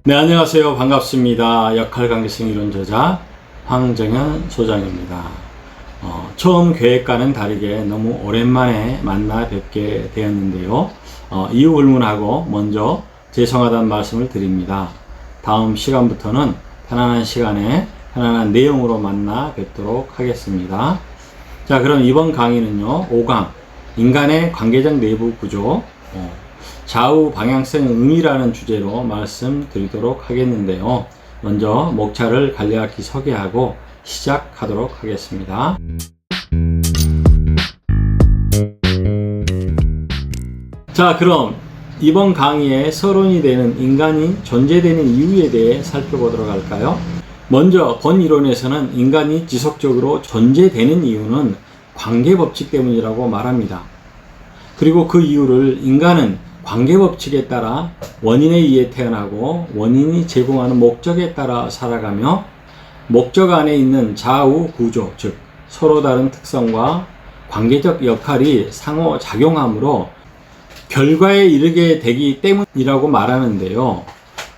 네, 안녕하세요. 반갑습니다. 역할관계성 이론 저자 황정현 소장입니다. 처음 계획과는 다르게 너무 오랜만에 만나 뵙게 되었는데요. 이유 불문하고 먼저 죄송하다는 말씀을 드립니다. 다음 시간부터는 편안한 시간에 편안한 내용으로 만나 뵙도록 하겠습니다. 자, 그럼 이번 강의는요, 5강 인간의 관계적 내부 구조, 좌우 방향성의 의미라는 주제로 말씀드리도록 하겠는데요. 먼저 목차를 간략히 소개하고 시작하도록 하겠습니다. 자, 그럼 이번 강의에 서론이 되는 인간이 존재되는 이유에 대해 살펴보도록 할까요? 먼저 본 이론에서는 인간이 지속적으로 존재되는 이유는 관계법칙 때문이라고 말합니다. 그리고 그 이유를 인간은 관계법칙에 따라 원인에 의해 태어나고 원인이 제공하는 목적에 따라 살아가며 목적 안에 있는 좌우 구조, 즉 서로 다른 특성과 관계적 역할이 상호작용하므로 결과에 이르게 되기 때문이라고 말하는데요.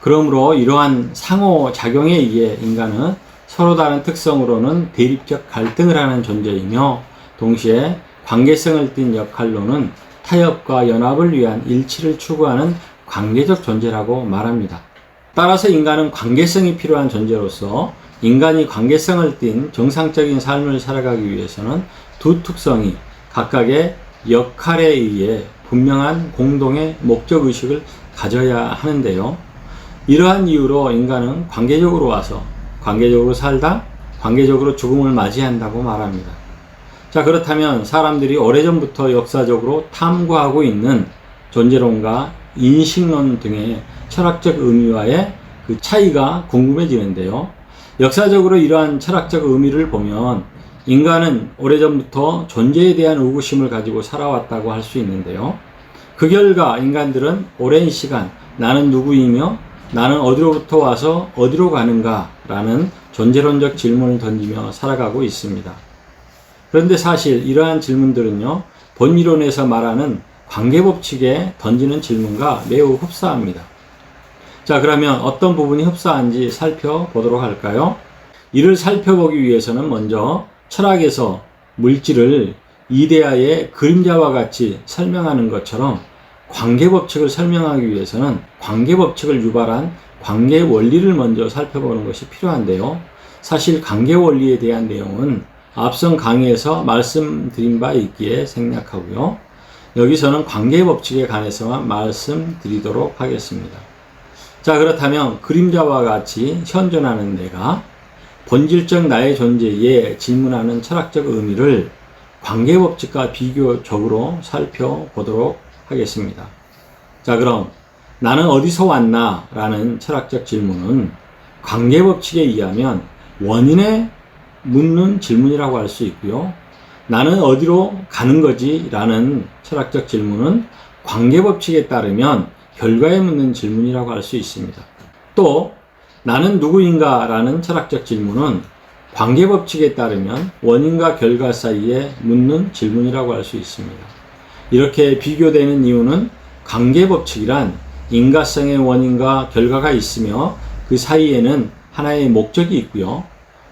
그러므로 이러한 상호작용에 의해 인간은 서로 다른 특성으로는 대립적 갈등을 하는 존재이며 동시에 관계성을 띤 역할로는 타협과 연합을 위한 일치를 추구하는 관계적 존재라고 말합니다. 따라서 인간은 관계성이 필요한 존재로서 인간이 관계성을 띤 정상적인 삶을 살아가기 위해서는 두 특성이 각각의 역할에 의해 분명한 공동의 목적의식을 가져야 하는데요. 이러한 이유로 인간은 관계적으로 와서 관계적으로 살다 관계적으로 죽음을 맞이한다고 말합니다. 자, 그렇다면 사람들이 오래전부터 역사적으로 탐구하고 있는 존재론과 인식론 등의 철학적 의미와의 그 차이가 궁금해지는데요. 역사적으로 이러한 철학적 의미를 보면 인간은 오래전부터 존재에 대한 의구심을 가지고 살아왔다고 할 수 있는데요. 그 결과 인간들은 오랜 시간 나는 누구이며 나는 어디로부터 와서 어디로 가는가 라는 존재론적 질문을 던지며 살아가고 있습니다. 그런데 사실 이러한 질문들은요, 본 이론에서 말하는 관계법칙에 던지는 질문과 매우 흡사합니다. 자, 그러면 어떤 부분이 흡사한지 살펴보도록 할까요? 이를 살펴보기 위해서는 먼저 철학에서 물질을 이데아의 그림자와 같이 설명하는 것처럼 관계법칙을 설명하기 위해서는 관계법칙을 유발한 관계원리를 먼저 살펴보는 것이 필요한데요. 사실 관계원리에 대한 내용은 앞선 강의에서 말씀드린 바 있기에 생략하고요. 여기서는 관계법칙에 관해서만 말씀드리도록 하겠습니다. 자, 그렇다면 그림자와 같이 현존하는 내가 본질적 나의 존재에 질문하는 철학적 의미를 관계법칙과 비교적으로 살펴보도록 하겠습니다. 자, 그럼 나는 어디서 왔나? 라는 철학적 질문은 관계법칙에 의하면 원인에 묻는 질문이라고 할 수 있고요. 나는 어디로 가는 거지? 라는 철학적 질문은 관계법칙에 따르면 결과에 묻는 질문이라고 할 수 있습니다. 또 나는 누구인가? 라는 철학적 질문은 관계법칙에 따르면 원인과 결과 사이에 묻는 질문이라고 할 수 있습니다. 이렇게 비교되는 이유는 관계법칙이란 인과성의 원인과 결과가 있으며 그 사이에는 하나의 목적이 있고요.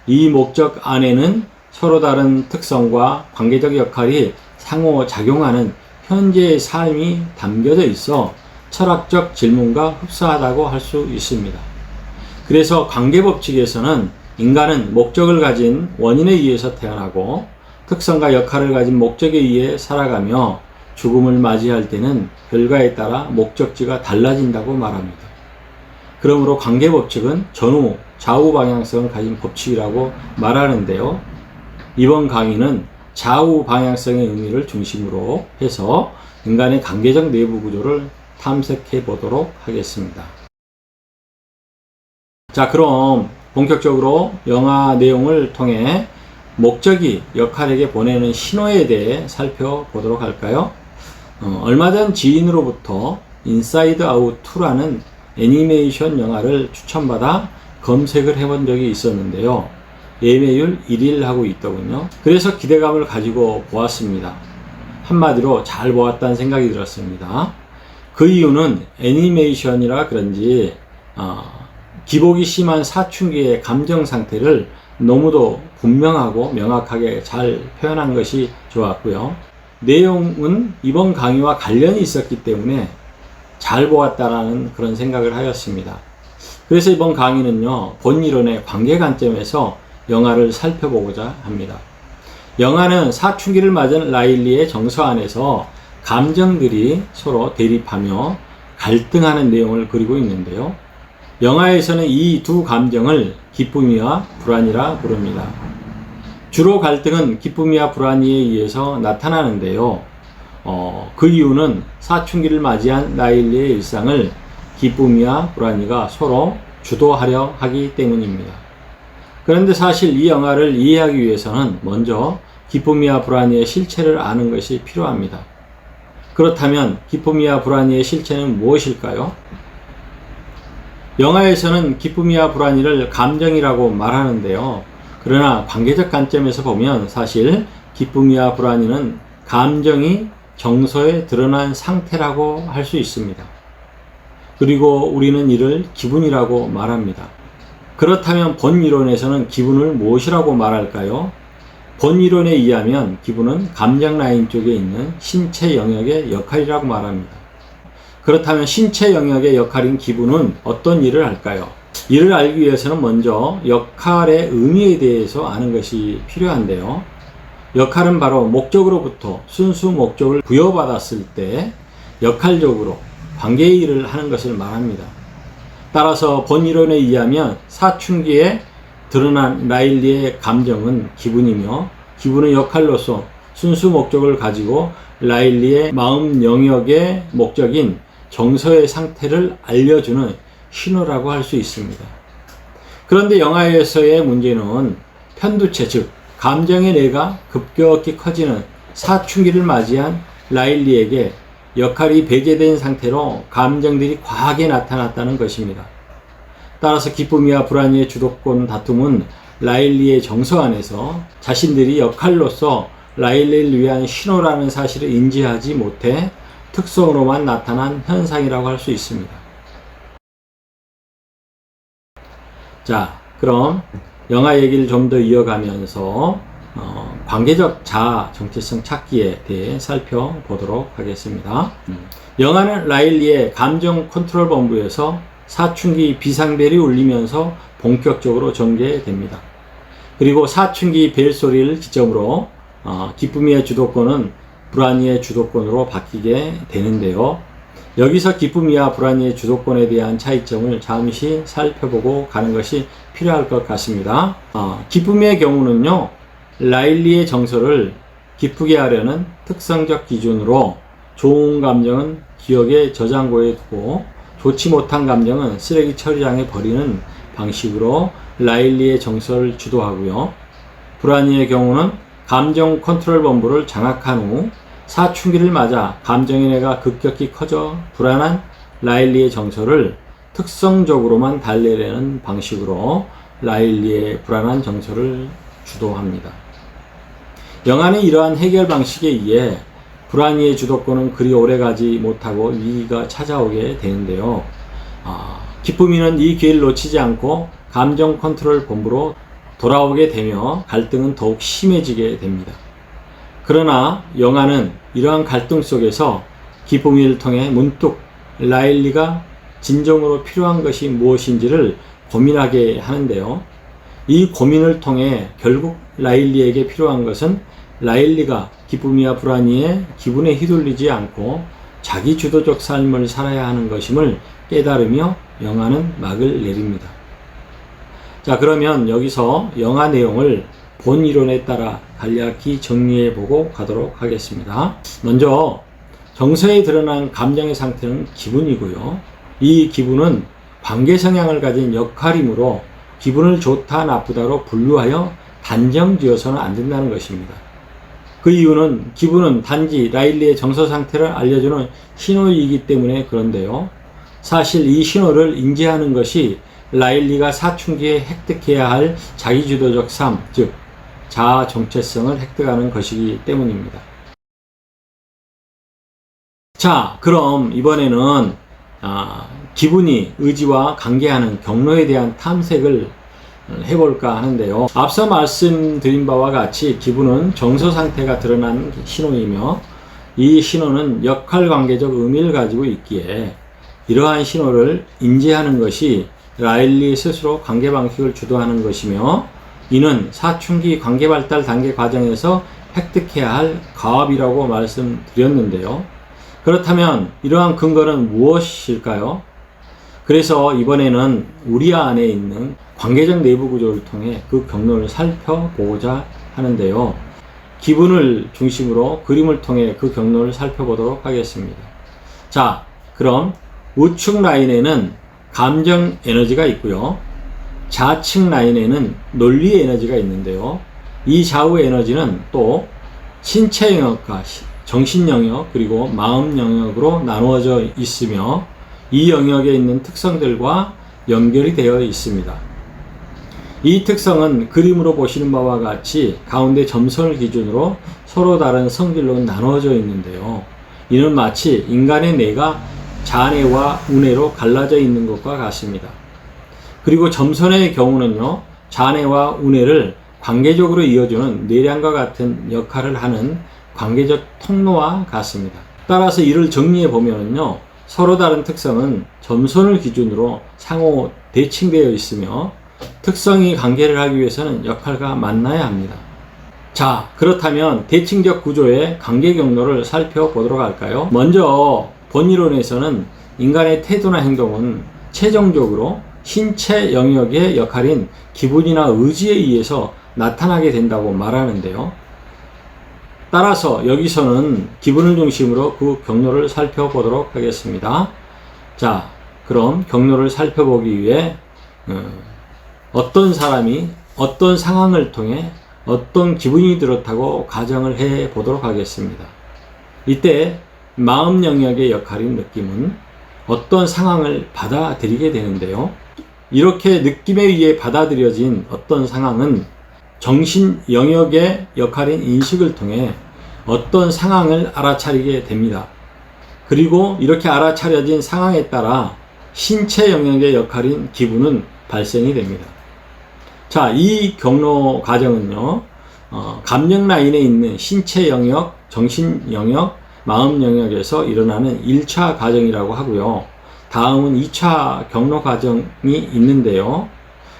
이 목적 안에는 서로 다른 특성과 관계적 역할이 상호작용하는 현재의 삶이 담겨져 있어 철학적 질문과 흡사하다고 할 수 있습니다. 그래서 관계법칙에서는 인간은 목적을 가진 원인에 의해서 태어나고 특성과 역할을 가진 목적에 의해 살아가며 죽음을 맞이할 때는 결과에 따라 목적지가 달라진다고 말합니다. 그러므로 관계법칙은 전후 좌우 방향성을 가진 법칙이라고 말하는데요. 이번 강의는 좌우 방향성의 의미를 중심으로 해서 인간의 관계적 내부 구조를 탐색해 보도록 하겠습니다. 자, 그럼 본격적으로 영화 내용을 통해 목적이 역할에게 보내는 신호에 대해 살펴보도록 할까요? 얼마 전 지인으로부터 인사이드 아웃 2라는 애니메이션 영화를 추천받아 검색을 해본 적이 있었는데요. 예매율 1일 하고 있더군요. 그래서 기대감을 가지고 보았습니다. 한마디로 잘 보았다는 생각이 들었습니다. 그 이유는 애니메이션이라 그런지 기복이 심한 사춘기의 감정 상태를 너무도 분명하고 명확하게 잘 표현한 것이 좋았고요. 내용은 이번 강의와 관련이 있었기 때문에 잘 보았다라는 그런 생각을 하였습니다. 그래서 이번 강의는요, 본 이론의 관계 관점에서 영화를 살펴보고자 합니다. 영화는 사춘기를 맞은 라일리의 정서 안에서 감정들이 서로 대립하며 갈등하는 내용을 그리고 있는데요. 영화에서는 이 두 감정을 기쁨이와 불안이라 부릅니다. 주로 갈등은 기쁨이와 불안에 의해서 나타나는데요. 그 이유는 사춘기를 맞이한 라일리의 일상을 기쁨이와 불안이가 서로 주도하려 하기 때문입니다. 그런데 사실 이 영화를 이해하기 위해서는 먼저 기쁨이와 불안이의 실체를 아는 것이 필요합니다. 그렇다면 기쁨이와 불안이의 실체는 무엇일까요? 영화에서는 기쁨이와 불안이를 감정이라고 말하는데요. 그러나 관계적 관점에서 보면 사실 기쁨이와 불안이는 감정이 정서에 드러난 상태라고 할 수 있습니다. 그리고 우리는 이를 기분이라고 말합니다. 그렇다면 본 이론에서는 기분을 무엇이라고 말할까요? 본 이론에 의하면 기분은 감정 라인 쪽에 있는 신체 영역의 역할이라고 말합니다. 그렇다면 신체 영역의 역할인 기분은 어떤 일을 할까요? 이를 알기 위해서는 먼저 역할의 의미에 대해서 아는 것이 필요한데요. 역할은 바로 목적으로부터 순수 목적을 부여받았을 때 역할적으로 관계의 일을 하는 것을 말합니다. 따라서 본 이론에 의하면 사춘기에 드러난 라일리의 감정은 기분이며 기분의 역할로서 순수 목적을 가지고 라일리의 마음 영역의 목적인 정서의 상태를 알려주는 신호라고 할 수 있습니다. 그런데 영화에서의 문제는 편두체, 즉 감정의 뇌가 급격히 커지는 사춘기를 맞이한 라일리에게 역할이 배제된 상태로 감정들이 과하게 나타났다는 것입니다. 따라서 기쁨이와 불안의 주도권 다툼은 라일리의 정서 안에서 자신들이 역할로서 라일리를 위한 신호라는 사실을 인지하지 못해 특성으로만 나타난 현상이라고 할 수 있습니다. 자, 그럼 영화 얘기를 좀 더 이어가면서 관계적 자아 정체성 찾기에 대해 살펴보도록 하겠습니다. 영화는 라일리의 감정 컨트롤 본부에서 사춘기 비상벨이 울리면서 본격적으로 전개됩니다. 그리고 사춘기 벨 소리를 기점으로 기쁨이의 주도권은 불안이의 주도권으로 바뀌게 되는데요. 여기서 기쁨이와 불안이의 주도권에 대한 차이점을 잠시 살펴보고 가는 것이 필요할 것 같습니다. 기쁨의 경우는요, 라일리의 정서를 기쁘게 하려는 특성적 기준으로 좋은 감정은 기억의 저장고에 두고 좋지 못한 감정은 쓰레기 처리장에 버리는 방식으로 라일리의 정서를 주도하고요. 불안이의 경우는 감정 컨트롤 본부를 장악한 후 사춘기를 맞아 감정의 뇌가 급격히 커져 불안한 라일리의 정서를 특성적으로만 달래려는 방식으로 라일리의 불안한 정서를 주도합니다. 영화는 이러한 해결 방식에 의해 불안이의 주도권은 그리 오래가지 못하고 위기가 찾아오게 되는데요. 기쁨이는 이 기회를 놓치지 않고 감정 컨트롤 본부로 돌아오게 되며 갈등은 더욱 심해지게 됩니다. 그러나 영화는 이러한 갈등 속에서 기쁨이를 통해 문득 라일리가 진정으로 필요한 것이 무엇인지를 고민하게 하는데요. 이 고민을 통해 결국 라일리에게 필요한 것은 라일리가 기쁨이와 불안이의 기분에 휘둘리지 않고 자기 주도적 삶을 살아야 하는 것임을 깨달으며 영화는 막을 내립니다. 자, 그러면 여기서 영화 내용을 본 이론에 따라 간략히 정리해 보고 가도록 하겠습니다. 먼저 정서에 드러난 감정의 상태는 기분이고요. 이 기분은 관계 성향을 가진 역할이므로 기분을 좋다 나쁘다로 분류하여 단정 지어서는 안 된다는 것입니다. 그 이유는 기분은 단지 라일리의 정서 상태를 알려주는 신호이기 때문에 그런데요. 사실 이 신호를 인지하는 것이 라일리가 사춘기에 획득해야 할 자기주도적 삶, 즉 자아 정체성을 획득하는 것이기 때문입니다. 자, 그럼 이번에는 기분이 의지와 관계하는 경로에 대한 탐색을 해볼까 하는데요. 앞서 말씀드린 바와 같이 기분은 정서 상태가 드러나는 신호이며 이 신호는 역할관계적 의미를 가지고 있기에 이러한 신호를 인지하는 것이 라일리 스스로 관계방식을 주도하는 것이며 이는 사춘기 관계발달 단계 과정에서 획득해야 할 과업이라고 말씀드렸는데요. 그렇다면 이러한 근거는 무엇일까요? 그래서 이번에는 우리 안에 있는 관계적 내부 구조를 통해 그 경로를 살펴보고자 하는데요. 기분을 중심으로 그림을 통해 그 경로를 살펴보도록 하겠습니다. 자, 그럼 우측 라인에는 감정 에너지가 있고요. 좌측 라인에는 논리 에너지가 있는데요. 이 좌우 에너지는 또 신체 영역과 정신 영역 그리고 마음 영역으로 나누어져 있으며 이 영역에 있는 특성들과 연결이 되어 있습니다. 이 특성은 그림으로 보시는 바와 같이 가운데 점선을 기준으로 서로 다른 성질로 나누어져 있는데요. 이는 마치 인간의 뇌가 좌뇌와 우뇌로 갈라져 있는 것과 같습니다. 그리고 점선의 경우는요, 좌뇌와 우뇌를 관계적으로 이어주는 뇌량과 같은 역할을 하는 관계적 통로와 같습니다. 따라서 이를 정리해 보면요, 서로 다른 특성은 점선을 기준으로 상호 대칭되어 있으며 특성이 관계를 하기 위해서는 역할과 만나야 합니다. 자, 그렇다면 대칭적 구조의 관계 경로를 살펴보도록 할까요? 먼저 본이론에서는 인간의 태도나 행동은 최종적으로 신체 영역의 역할인 기분이나 의지에 의해서 나타나게 된다고 말하는데요. 따라서 여기서는 기분을 중심으로 그 경로를 살펴보도록 하겠습니다. 자, 그럼 경로를 살펴보기 위해 어떤 사람이 어떤 상황을 통해 어떤 기분이 들었다고 가정을 해 보도록 하겠습니다. 이때 마음 영역의 역할인 느낌은 어떤 상황을 받아들이게 되는데요. 이렇게 느낌에 의해 받아들여진 어떤 상황은 정신 영역의 역할인 인식을 통해 어떤 상황을 알아차리게 됩니다. 그리고 이렇게 알아차려진 상황에 따라 신체 영역의 역할인 기분은 발생이 됩니다. 자, 이 경로 과정은요, 감정 라인에 있는 신체 영역, 정신 영역, 마음 영역에서 일어나는 1차 과정이라고 하고요. 다음은 2차 경로 과정이 있는데요.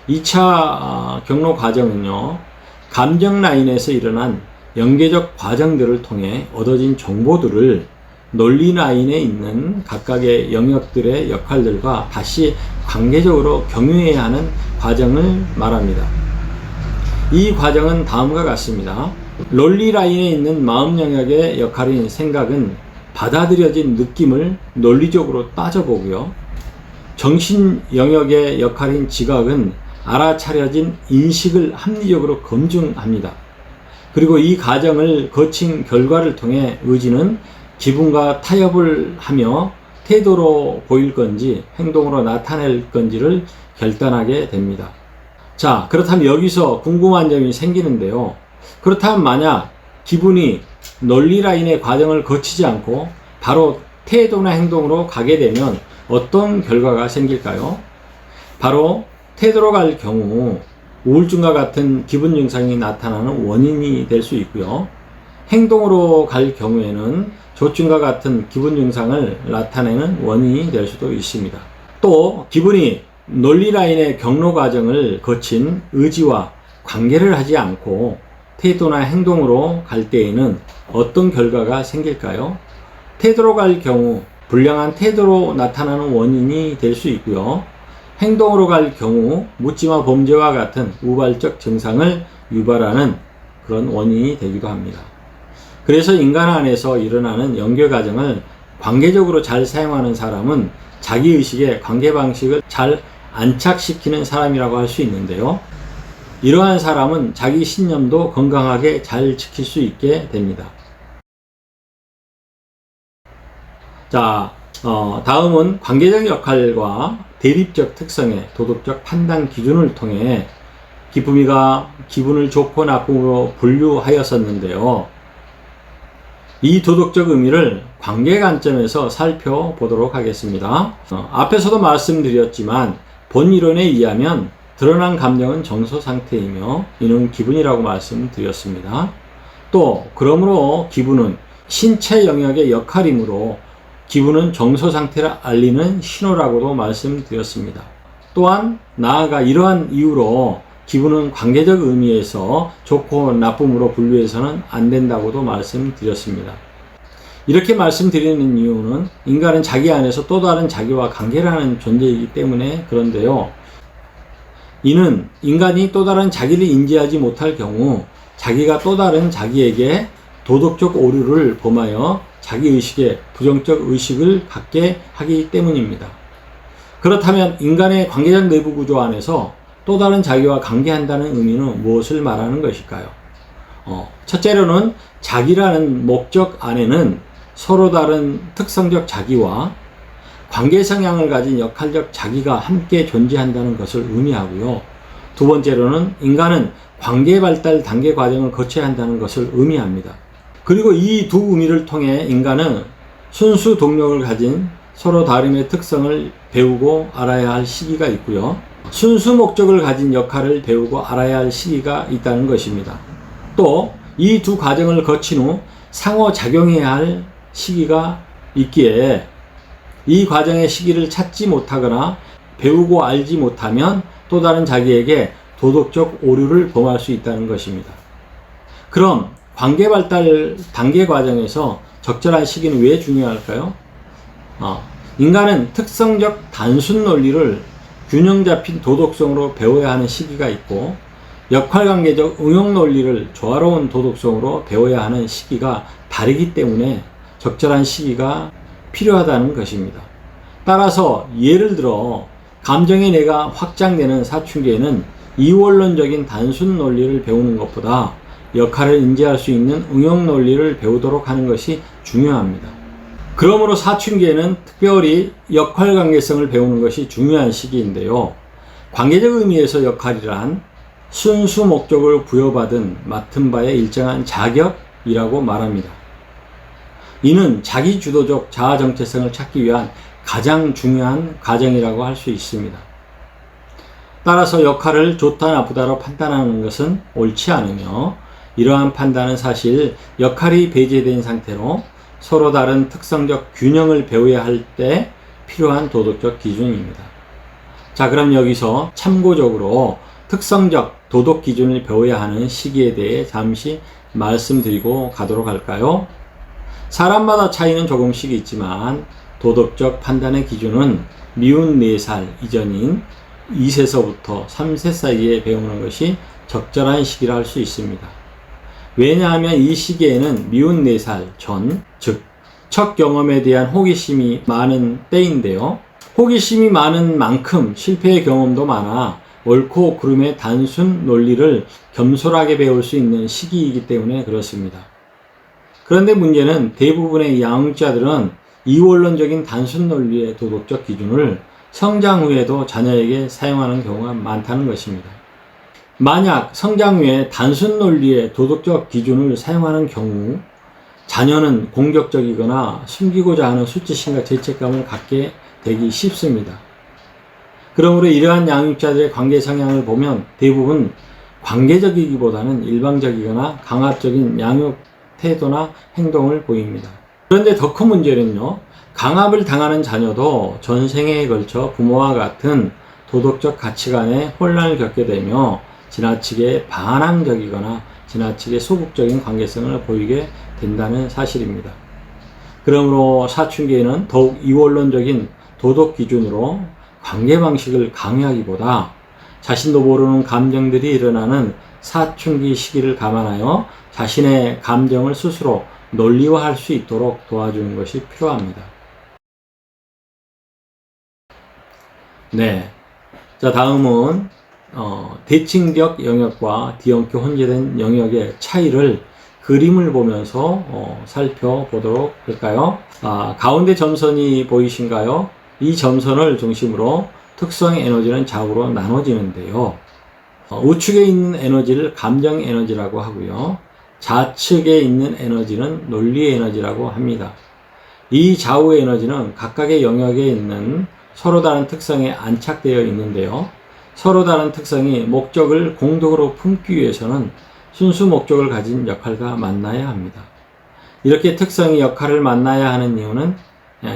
2차 경로 과정은요, 감정 라인에서 일어난 연계적 과정들을 통해 얻어진 정보들을 논리 라인에 있는 각각의 영역들의 역할들과 다시 관계적으로 경유해야 하는 과정을 말합니다. 이 과정은 다음과 같습니다. 논리 라인에 있는 마음 영역의 역할인 생각은 받아들여진 느낌을 논리적으로 따져보고요. 정신 영역의 역할인 지각은 알아차려진 인식을 합리적으로 검증합니다. 그리고 이 과정을 거친 결과를 통해 의지는 기분과 타협을 하며 태도로 보일 건지 행동으로 나타낼 건지를 결단하게 됩니다. 자, 그렇다면 여기서 궁금한 점이 생기는데요. 그렇다면 만약 기분이 논리 라인의 과정을 거치지 않고 바로 태도나 행동으로 가게 되면 어떤 결과가 생길까요? 바로 태도로 갈 경우 우울증과 같은 기분 증상이 나타나는 원인이 될 수 있고요. 행동으로 갈 경우에는 조증과 같은 기분 증상을 나타내는 원인이 될 수도 있습니다. 또 기분이 논리 라인의 경로 과정을 거친 의지와 관계를 하지 않고 태도나 행동으로 갈 때에는 어떤 결과가 생길까요? 태도로 갈 경우 불량한 태도로 나타나는 원인이 될 수 있고요. 행동으로 갈 경우 묻지마 범죄와 같은 우발적 증상을 유발하는 그런 원인이 되기도 합니다. 그래서 인간 안에서 일어나는 연결 과정을 관계적으로 잘 사용하는 사람은 자기의식의 관계 방식을 잘 안착시키는 사람이라고 할 수 있는데요. 이러한 사람은 자기 신념도 건강하게 잘 지킬 수 있게 됩니다. 자, 다음은 관계적 역할과 대립적 특성의 도덕적 판단 기준을 통해 기분을 좋고 나쁨으로 분류하였었는데요. 이 도덕적 의미를 관계 관점에서 살펴보도록 하겠습니다. 앞에서도 말씀드렸지만 본 이론에 의하면 드러난 감정은 정서 상태이며 이는 기분이라고 말씀드렸습니다. 또 그러므로 기분은 신체 영역의 역할이므로 기분은 정서 상태를 알리는 신호라고도 말씀드렸습니다. 또한 나아가 이러한 이유로 기분은 관계적 의미에서 좋고 나쁨으로 분류해서는 안 된다고도 말씀드렸습니다. 이렇게 말씀드리는 이유는 인간은 자기 안에서 또 다른 자기와 관계를 하는 존재이기 때문에 그런데요. 이는 인간이 또 다른 자기를 인지하지 못할 경우 자기가 또 다른 자기에게 도덕적 오류를 범하여 자기의식에 부정적 의식을 갖게 하기 때문입니다. 그렇다면 인간의 관계적 내부 구조 안에서 또 다른 자기와 관계한다는 의미는 무엇을 말하는 것일까요? 첫째로는 자기라는 목적 안에는 서로 다른 특성적 자기와 관계 성향을 가진 역할적 자기가 함께 존재한다는 것을 의미하고요. 두 번째로는 인간은 관계 발달 단계 과정을 거쳐야 한다는 것을 의미합니다. 그리고 이 두 의미를 통해 인간은 순수 동력을 가진 서로 다름의 특성을 배우고 알아야 할 시기가 있고요. 순수 목적을 가진 역할을 배우고 알아야 할 시기가 있다는 것입니다. 또 이 두 과정을 거친 후 상호작용해야 할 시기가 있기에 이 과정의 시기를 찾지 못하거나 배우고 알지 못하면 또 다른 자기에게 도덕적 오류를 범할 수 있다는 것입니다. 그럼 관계 발달 단계 과정에서 적절한 시기는 왜 중요할까요? 인간은 특성적 단순 논리를 균형 잡힌 도덕성으로 배워야 하는 시기가 있고 역할관계적 응용 논리를 조화로운 도덕성으로 배워야 하는 시기가 다르기 때문에 적절한 시기가 필요하다는 것입니다. 따라서 예를 들어 감정의 뇌가 확장되는 사춘기에는 이원론적인 단순 논리를 배우는 것보다 역할을 인지할 수 있는 응용 논리를 배우도록 하는 것이 중요합니다. 그러므로 사춘기에는 특별히 역할관계성을 배우는 것이 중요한 시기인데요. 관계적 의미에서 역할이란 순수 목적을 부여받은 맡은 바의 일정한 자격이라고 말합니다. 이는 자기 주도적 자아 정체성을 찾기 위한 가장 중요한 과정이라고 할 수 있습니다. 따라서 역할을 좋다 나쁘다로 판단하는 것은 옳지 않으며 이러한 판단은 사실 역할이 배제된 상태로 서로 다른 특성적 균형을 배워야 할 때 필요한 도덕적 기준입니다. 자, 그럼 여기서 참고적으로 특성적 도덕 기준을 배워야 하는 시기에 대해 잠시 말씀드리고 가도록 할까요? 사람마다 차이는 조금씩 있지만 도덕적 판단의 기준은 미운 4살 이전인 2세서부터 3세 사이에 배우는 것이 적절한 시기라 할 수 있습니다. 왜냐하면 이 시기에는 미운 4살 전, 즉 첫 경험에 대한 호기심이 많은 때인데요. 호기심이 많은 만큼 실패의 경험도 많아 옳고 그름의 단순 논리를 겸손하게 배울 수 있는 시기이기 때문에 그렇습니다. 그런데 문제는 대부분의 양육자들은 이원론적인 단순 논리의 도덕적 기준을 성장 후에도 자녀에게 사용하는 경우가 많다는 것입니다. 만약 성장 후에 단순 논리의 도덕적 기준을 사용하는 경우 자녀는 공격적이거나 숨기고자 하는 수치심과 죄책감을 갖게 되기 쉽습니다. 그러므로 이러한 양육자들의 관계 성향을 보면 대부분 관계적이기보다는 일방적이거나 강압적인 양육 태도나 행동을 보입니다. 그런데 더 큰 문제는요, 강압을 당하는 자녀도 전생에 걸쳐 부모와 같은 도덕적 가치관에 혼란을 겪게 되며 지나치게 반항적이거나 지나치게 소극적인 관계성을 보이게 된다는 사실입니다. 그러므로 사춘기에는 더욱 이원론적인 도덕 기준으로 관계 방식을 강요하기보다 자신도 모르는 감정들이 일어나는 사춘기 시기를 감안하여 자신의 감정을 스스로 논리화할 수 있도록 도와주는 것이 필요합니다. 네. 자, 다음은 대칭적 영역과 뒤엉켜 혼재된 영역의 차이를 그림을 보면서 살펴보도록 할까요? 가운데 점선이 보이신가요? 이 점선을 중심으로 특성 에너지는 좌우로 나눠지는데요. 우측에 있는 에너지를 감정 에너지라고 하고요. 좌측에 있는 에너지는 논리의 에너지라고 합니다. 이 좌우의 에너지는 각각의 영역에 있는 서로 다른 특성에 안착되어 있는데요. 서로 다른 특성이 목적을 공동으로 품기 위해서는 순수 목적을 가진 역할과 만나야 합니다. 이렇게 특성이 역할을 만나야 하는 이유는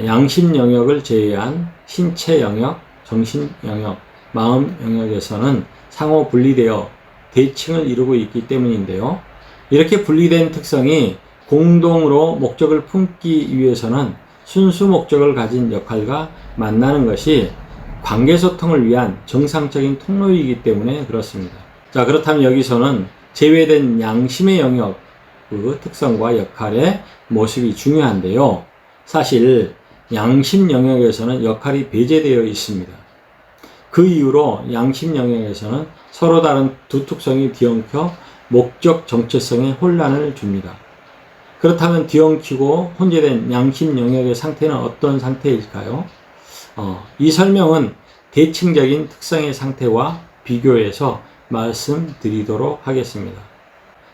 양심 영역을 제외한 신체 영역, 정신 영역, 마음 영역에서는 상호 분리되어 대칭을 이루고 있기 때문인데요. 이렇게 분리된 특성이 공동으로 목적을 품기 위해서는 순수 목적을 가진 역할과 만나는 것이 관계소통을 위한 정상적인 통로이기 때문에 그렇습니다. 자, 그렇다면 여기서는 제외된 양심의 영역, 그 특성과 역할의 모습이 중요한데요. 사실 양심 영역에서는 역할이 배제되어 있습니다. 그 이후로 양심 영역에서는 서로 다른 두 특성이 뒤엉켜 목적 정체성에 혼란을 줍니다. 그렇다면 뒤엉키고 혼재된 양심 영역의 상태는 어떤 상태일까요? 이 설명은 대칭적인 특성의 상태와 비교해서 말씀드리도록 하겠습니다.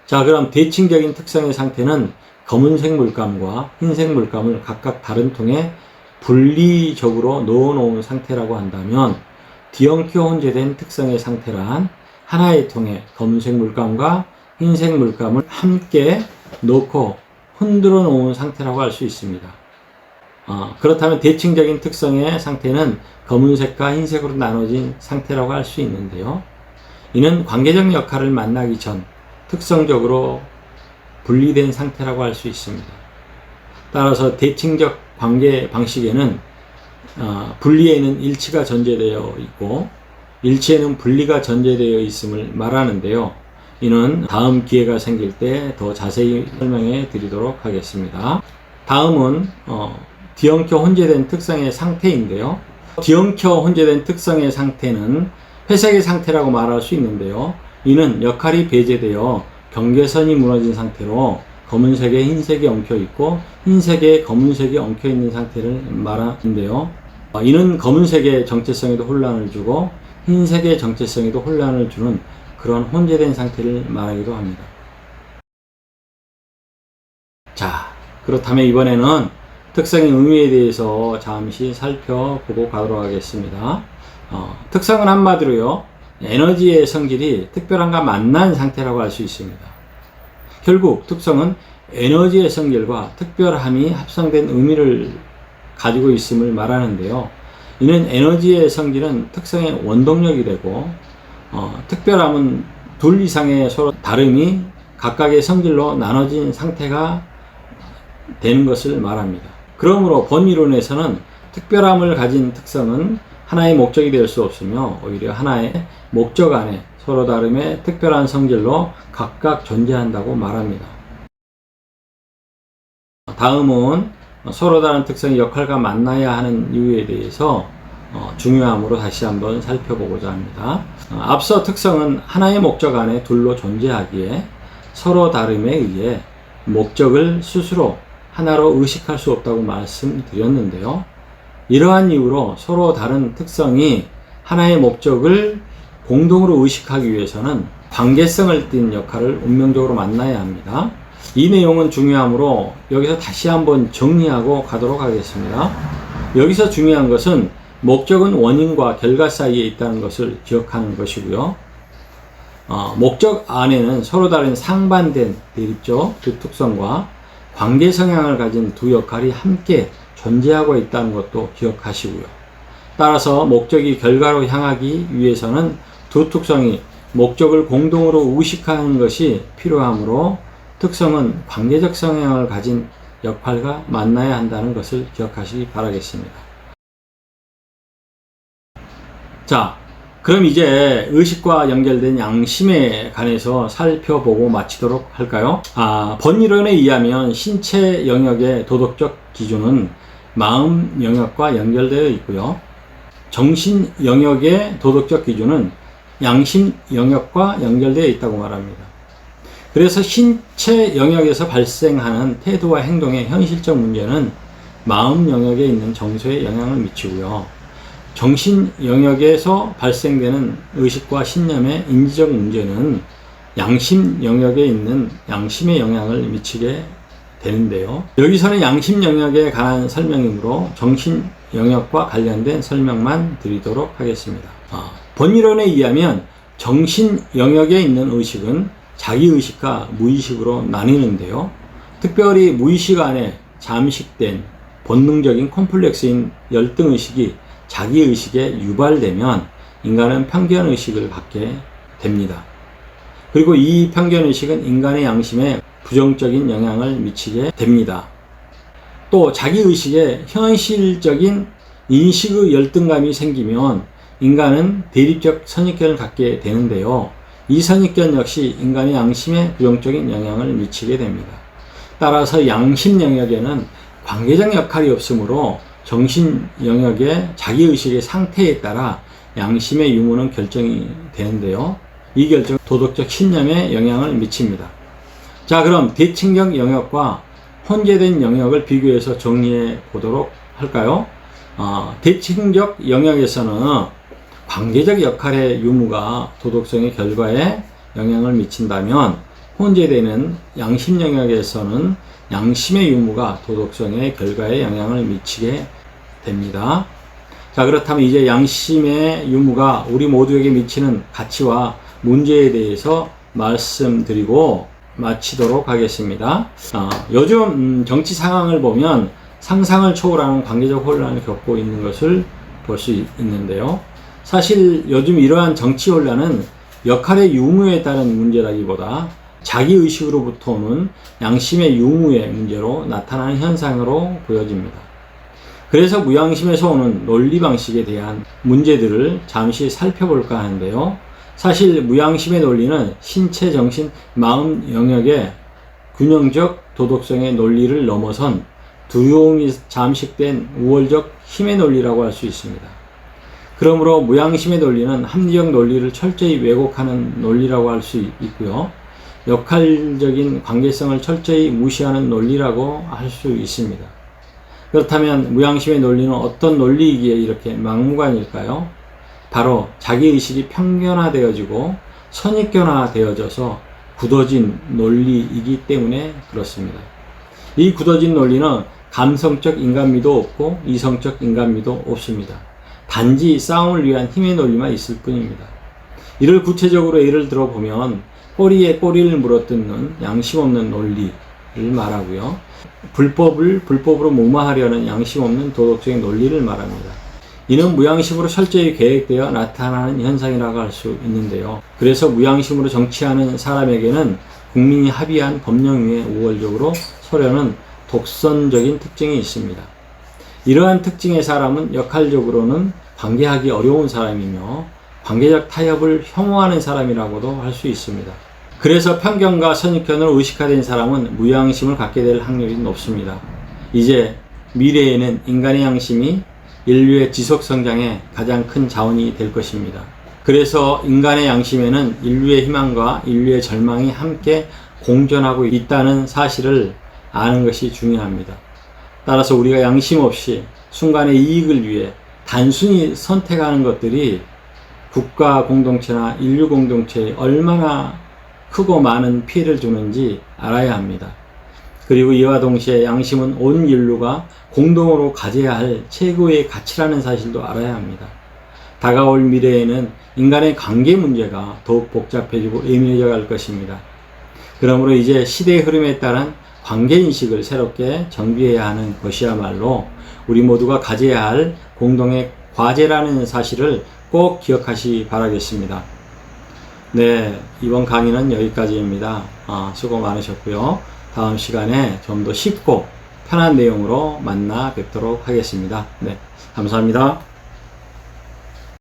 자, 그럼 대칭적인 특성의 상태는 검은색 물감과 흰색 물감을 각각 다른 통에 분리적으로 넣어 놓은 상태라고 한다면, 뒤엉켜 혼재된 특성의 상태란 하나의 통에 검은색 물감과 흰색 물감을 함께 넣고 흔들어 놓은 상태라고 할 수 있습니다. 그렇다면 대칭적인 특성의 상태는 검은색과 흰색으로 나눠진 상태라고 할 수 있는데요. 이는 관계적 역할을 만나기 전 특성적으로 분리된 상태라고 할 수 있습니다. 따라서 대칭적 관계 방식에는 분리에는 일치가 전제되어 있고 일치에는 분리가 전제되어 있음을 말하는데요. 이는 다음 기회가 생길 때 더 자세히 설명해 드리도록 하겠습니다. 다음은 뒤엉켜 혼재된 특성의 상태인데요. 뒤엉켜 혼재된 특성의 상태는 회색의 상태라고 말할 수 있는데요. 이는 역할이 배제되어 경계선이 무너진 상태로 검은색에 흰색이 엉켜 있고 흰색에 검은색이 엉켜 있는 상태를 말하는데요. 이는 검은색의 정체성에도 혼란을 주고 흰색의 정체성에도 혼란을 주는 그런 혼재된 상태를 말하기도 합니다. 자, 그렇다면 이번에는 특성의 의미에 대해서 잠시 살펴보고 가도록 하겠습니다. 특성은 한마디로요, 에너지의 성질이 특별함과 만난 상태라고 할 수 있습니다. 결국 특성은 에너지의 성질과 특별함이 합성된 의미를 가지고 있음을 말하는데요. 이는 에너지의 성질은 특성의 원동력이 되고 특별함은 둘 이상의 서로 다름이 각각의 성질로 나눠진 상태가 되는 것을 말합니다. 그러므로 본 이론에서는 특별함을 가진 특성은 하나의 목적이 될 수 없으며 오히려 하나의 목적 안에 서로 다름의 특별한 성질로 각각 존재한다고 말합니다. 다음은 서로 다른 특성의 역할과 만나야 하는 이유에 대해서 중요함으로 다시 한번 살펴보고자 합니다. 앞서 특성은 하나의 목적 안에 둘로 존재하기에 서로 다름에 의해 목적을 스스로 하나로 의식할 수 없다고 말씀드렸는데요. 이러한 이유로 서로 다른 특성이 하나의 목적을 공동으로 의식하기 위해서는 관계성을 띤 역할을 운명적으로 만나야 합니다. 이 내용은 중요하므로 여기서 다시 한번 정리하고 가도록 하겠습니다. 여기서 중요한 것은 목적은 원인과 결과 사이에 있다는 것을 기억하는 것이고요. 목적 안에는 서로 다른 상반된 대립적 두 특성과 관계 성향을 가진 두 역할이 함께 존재하고 있다는 것도 기억하시고요. 따라서 목적이 결과로 향하기 위해서는 두 특성이 목적을 공동으로 의식하는 것이 필요하므로 특성은 관계적 성향을 가진 역할과 만나야 한다는 것을 기억하시기 바라겠습니다. 자, 그럼 이제 의식과 연결된 양심에 관해서 살펴보고 마치도록 할까요? 본 이론에 의하면 신체 영역의 도덕적 기준은 마음 영역과 연결되어 있고요. 정신 영역의 도덕적 기준은 양심 영역과 연결되어 있다고 말합니다. 그래서 신체 영역에서 발생하는 태도와 행동의 현실적 문제는 마음 영역에 있는 정서에 영향을 미치고요. 정신 영역에서 발생되는 의식과 신념의 인지적 문제는 양심 영역에 있는 양심의 영향을 미치게 되는데요. 여기서는 양심 영역에 관한 설명이므로 정신 영역과 관련된 설명만 드리도록 하겠습니다. 본이론에 의하면 정신 영역에 있는 의식은 자기의식과 무의식으로 나뉘는데요. 특별히 무의식 안에 잠식된 본능적인 콤플렉스인 열등의식이 자기의식에 유발되면 인간은 편견의식을 갖게 됩니다. 그리고 이 편견의식은 인간의 양심에 부정적인 영향을 미치게 됩니다. 또 자기의식에 현실적인 인식의 열등감이 생기면 인간은 대립적 선입견을 갖게 되는데요. 이 선입견 역시 인간의 양심에 부정적인 영향을 미치게 됩니다. 따라서 양심 영역에는 관계적 역할이 없으므로 정신 영역의 자기의식의 상태에 따라 양심의 유무는 결정이 되는데요. 이 결정은 도덕적 신념에 영향을 미칩니다. 자, 그럼 대칭적 영역과 혼재된 영역을 비교해서 정리해 보도록 할까요? 대칭적 영역에서는 관계적 역할의 유무가 도덕성의 결과에 영향을 미친다면 혼재되는 양심 영역에서는 양심의 유무가 도덕성의 결과에 영향을 미치게 됩니다. 자, 그렇다면 이제 양심의 유무가 우리 모두에게 미치는 가치와 문제에 대해서 말씀드리고 마치도록 하겠습니다. 요즘 정치 상황을 보면 상상을 초월하는 관계적 혼란을 겪고 있는 것을 볼 수 있는데요. 사실 요즘 이러한 정치 혼란은 역할의 유무에 따른 문제라기보다 자기의식으로부터 오는 양심의 유무의 문제로 나타나는 현상으로 보여집니다. 그래서 무양심에서 오는 논리 방식에 대한 문제들을 잠시 살펴볼까 하는데요. 사실 무양심의 논리는 신체, 정신, 마음 영역의 균형적 도덕성의 논리를 넘어선 두려움이 잠식된 우월적 힘의 논리라고 할 수 있습니다. 그러므로 무양심의 논리는 합리적 논리를 철저히 왜곡하는 논리라고 할 수 있고요. 역할적인 관계성을 철저히 무시하는 논리라고 할 수 있습니다. 그렇다면 무양심의 논리는 어떤 논리이기에 이렇게 막무가내일까요? 바로 자기의식이 편견화되어지고 선입견화되어져서 굳어진 논리이기 때문에 그렇습니다. 이 굳어진 논리는 감성적 인간미도 없고 이성적 인간미도 없습니다. 단지 싸움을 위한 힘의 논리만 있을 뿐입니다. 이를 구체적으로 예를 들어보면 꼬리에 꼬리를 물어뜯는 양심 없는 논리를 말하고요. 불법을 불법으로 무마하려는 양심 없는 도덕적인 논리를 말합니다. 이는 무양심으로 철저히 계획되어 나타나는 현상이라고 할 수 있는데요. 그래서 무양심으로 정치하는 사람에게는 국민이 합의한 법령 위에 우월적으로 서려는 독선적인 특징이 있습니다. 이러한 특징의 사람은 역할적으로는 관계하기 어려운 사람이며 관계적 타협을 혐오하는 사람이라고도 할 수 있습니다. 그래서 편견과 선입견으로 의식화된 사람은 무양심을 갖게 될 확률이 높습니다. 이제 미래에는 인간의 양심이 인류의 지속성장에 가장 큰 자원이 될 것입니다. 그래서 인간의 양심에는 인류의 희망과 인류의 절망이 함께 공존하고 있다는 사실을 아는 것이 중요합니다. 따라서 우리가 양심 없이 순간의 이익을 위해 단순히 선택하는 것들이 국가 공동체나 인류 공동체에 얼마나 크고 많은 피해를 주는지 알아야 합니다. 그리고 이와 동시에 양심은 온 인류가 공동으로 가져야 할 최고의 가치라는 사실도 알아야 합니다. 다가올 미래에는 인간의 관계 문제가 더욱 복잡해지고 예민해져 갈 것입니다. 그러므로 이제 시대의 흐름에 따른 관계인식을 새롭게 정비해야 하는 것이야말로 우리 모두가 가져야 할 공동의 과제라는 사실을 꼭 기억하시기 바라겠습니다. 네, 이번 강의는 여기까지입니다. 수고 많으셨고요. 다음 시간에 좀 더 쉽고 편한 내용으로 만나 뵙도록 하겠습니다. 네, 감사합니다.